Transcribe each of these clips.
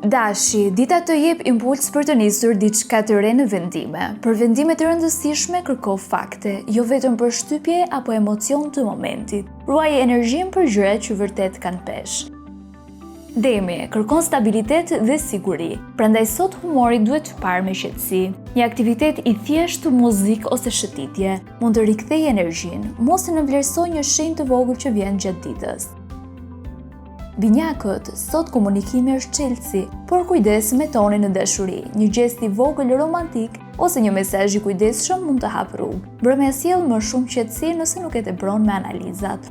Dashi, dita të jep impuls për të nisur diçka të re në vendime. Për vendime të rëndësishme kërko fakte, jo vetëm për shtypje apo emocion të momentit. Ruaje energjinë për gjërat që vërtet kanë peshë. Demi, kërkon stabilitet dhe siguri, prandaj sot humori duhet të parë me qetësi. Një aktivitet i thjeshtë, muzikë ose shëtitje, mund të rikthejë energjinë, mos e nënvlerësoj një shenjë të vogël që vjen gjatë ditës. Binjakët, sot komunikimi është çelësi, por kujdes me tonin e dashuri, një gest i vogël romantik ose një mesazh i kujdesshëm mund të hapë rrugë. Mbrëmja sjell më shumë qetësi nëse nuk e tepron me analizat.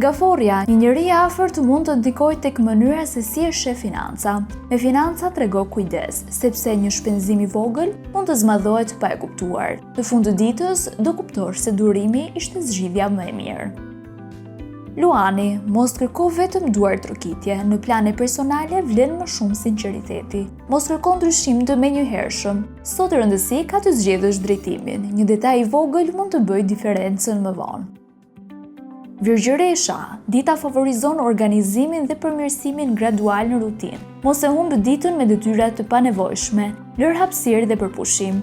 Gaforja, një njeri i afërt mund të ndikojë tek mënyra se si e sheh financa. Me financa trego kujdes, sepse një shpenzim i vogël mund të zmadhohet pa e kuptuar. Në fund të ditës, do kuptosh se durimi ishte zgjidhja më e mirë. Luani, mos kërko vetëm duar trokitje, në plane personale vlen më shumë sinqeriteti. Mos kërko ndryshim të menjëhershëm. Sot rëndësi ka të zgjedhësh drejtimin, një detaj i vogël mund të bëjë diferencën më vonë. Virgjëresha, dita favorizon organizimin dhe përmirësimin gradual në rutinë. Mos e humb ditën me detyra të panevojshme, lër hapësirë dhe përpushim.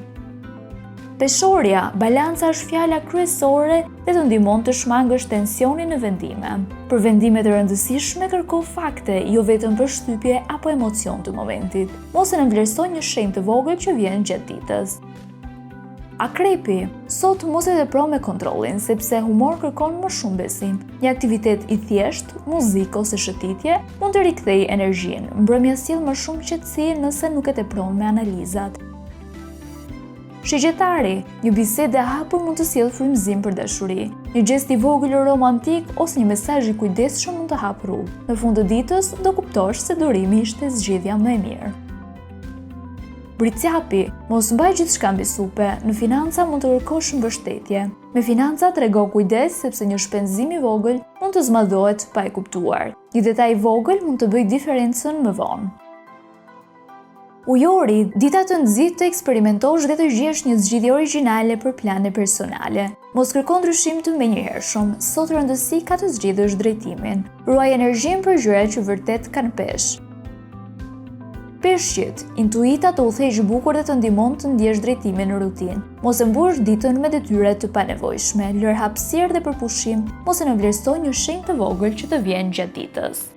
Peshorja, balanca është fjala kryesore dhe të ndihmon të shmangësh tensionin në vendime. Për vendime të rëndësishme kërko fakte, jo vetëm për shtypje apo emocion të momentit. Mos e nënvlerësoj një shenjë të vogël që vjen gjatë ditës. Akrepi, sot mos e tepro me kontrollin, sepse humor kërkon më shumë besim. Një aktivitet i thjeshtë, muzikë ose shëtitje, mund të rikthejë energjinë. Mbrëmja sjell më shumë qetësi nëse nuk e tepron me analizat. Shigjetari, një bisedë e hapur mund të sjellë frymëzim për dashuri. Një gest i vogël romantik ose një mesazh i kujdesshëm mund të hapë rrugë. Në fund të ditës do kuptosh se durimi ishte zgjidhja më e mirë. Bricjapi, mos mbaj gjithçka mbi supe, në financa mund të kërkosh mbështetje. Me financa trego kujdes sepse një shpenzim i vogël mund të zmadhohet pa e kuptuar. Një detaj i vogël mund të bëjë diferencën më vonë. Ujori, dita të nxit të eksperimentosh dhe të gjesh një zgjidhje origjinale për plane personale. Mos kërko ndryshim të menjëhershëm, sot rëndësi ka të zgjidhësh drejtimin. Ruaj energjinë për gjërat që vërtet kanë peshë. Peshqit, intuita të udhëheq bukur dhe të ndihmon të ndjesh drejtimin në rutinë. Mos e mbush ditën me detyra të panevojshme, lër hapësirë dhe përpushim, mos e nënvlerësoj një shenjë të vogël që të vjen gjatë ditës.